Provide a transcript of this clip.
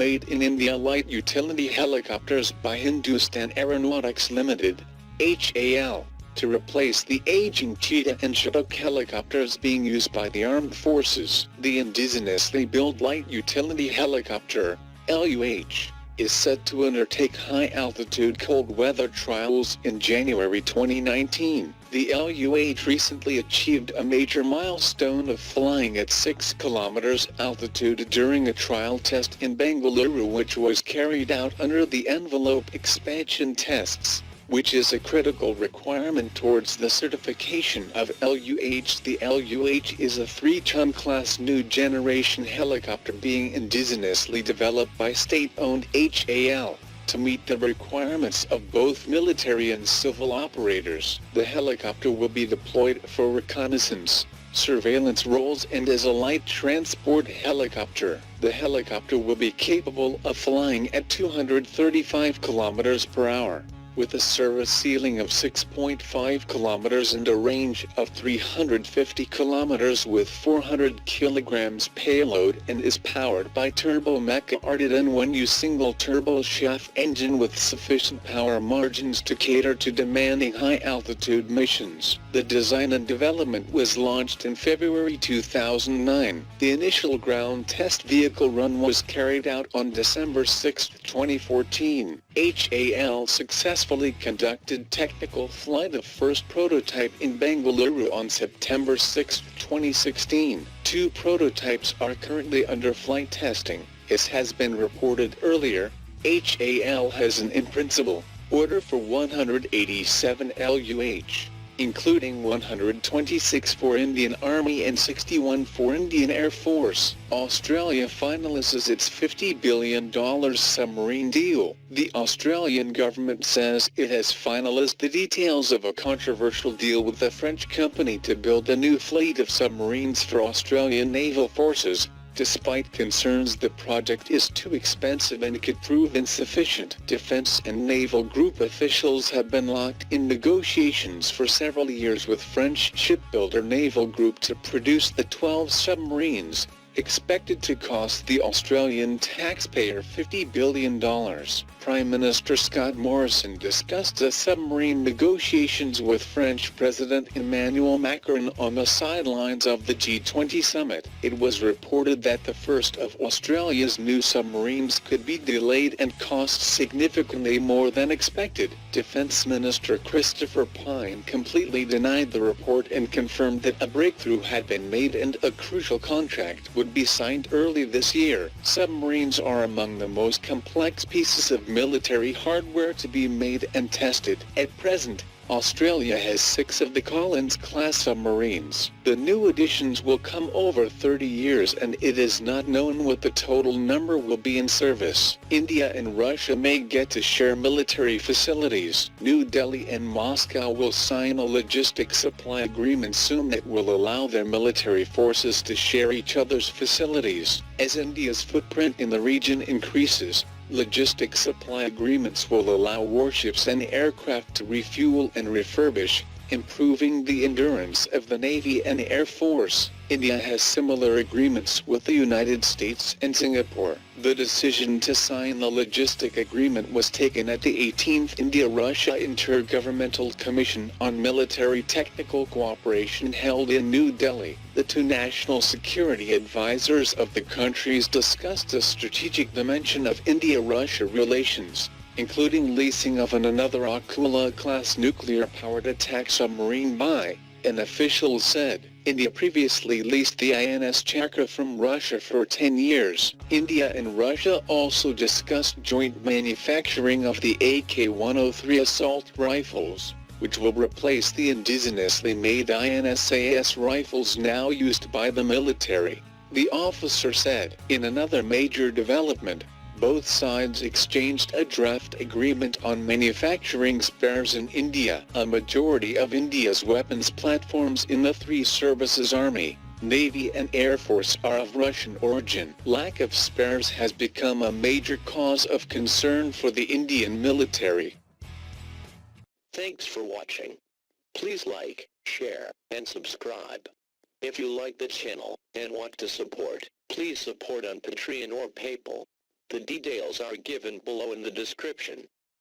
Made in India light utility helicopters by Hindustan Aeronautics Ltd. (HAL), to replace the aging Cheetah and Chinook helicopters being used by the armed forces. The indigenously built light utility helicopter, LUH, is set to undertake high-altitude cold weather trials in January 2019. The LUH recently achieved a major milestone of flying at 6 km altitude during a trial test in Bengaluru, which was carried out under the envelope expansion tests, which is a critical requirement towards the certification of LUH. The LUH is a 3-ton class new generation helicopter being indigenously developed by state-owned HAL to meet the requirements of both military and civil operators. The helicopter will be deployed for reconnaissance, surveillance roles and as a light transport helicopter. The helicopter will be capable of flying at 235 km per hour. With a service ceiling of 6.5 km and a range of 350 km with 400 kg payload, and is powered by turbo-mecha Arden single turbo shaft engine with sufficient power margins to cater to demanding high-altitude missions. The design and development was launched in February 2009. The initial ground test vehicle run was carried out on December 6, 2014. HAL successfully conducted technical flight of first prototype in Bengaluru on September 6, 2016. 2 prototypes are currently under flight testing. As has been reported earlier, HAL has an in-principle order for 187 LUH, including 126 for Indian Army and 61 for Indian Air Force. Australia finalises its $50 billion submarine deal. The Australian government says it has finalised the details of a controversial deal with a French company to build a new fleet of submarines for Australian naval forces, despite concerns the project is too expensive and could prove insufficient. Defense and Naval Group officials have been locked in negotiations for several years with French shipbuilder Naval Group to produce the 12 submarines, expected to cost the Australian taxpayer $50 billion. Prime Minister Scott Morrison discussed the submarine negotiations with French President Emmanuel Macron on the sidelines of the G20 summit. It was reported that the first of Australia's new submarines could be delayed and cost significantly more than expected. Defence Minister Christopher Pyne completely denied the report and confirmed that a breakthrough had been made and a crucial contract would be signed early this year. Submarines are among the most complex pieces of military hardware to be made and tested. At present, Australia has 6 of the Collins-class submarines. The new additions will come over 30 years and it is not known what the total number will be in service. India and Russia may get to share military facilities. New Delhi and Moscow will sign a logistic supply agreement soon that will allow their military forces to share each other's facilities. As India's footprint in the region increases, logistic supply agreements will allow warships and aircraft to refuel and refurbish, improving the endurance of the Navy and Air Force. India has similar agreements with the United States and Singapore. The decision to sign the logistic agreement was taken at the 18th India-Russia Intergovernmental Commission on Military Technical Cooperation held in New Delhi. The 2 national security advisors of the countries discussed the strategic dimension of India-Russia relations, including leasing of another Akula-class nuclear-powered attack submarine by, an official said. India previously leased the INS Chakra from Russia for 10 years. India and Russia also discussed joint manufacturing of the AK-103 assault rifles, which will replace the indigenously made INSAS rifles now used by the military, the officer said. In another major development, both sides exchanged a draft agreement on manufacturing spares in India. A majority of India's weapons platforms in the 3 services Army, Navy and Air Force are of Russian origin. Lack of spares has become a major cause of concern for the Indian military. Thanks for watching. Please like, share, and subscribe. If you like the channel and want to support, please support on Patreon or PayPal. The details are given below in the description.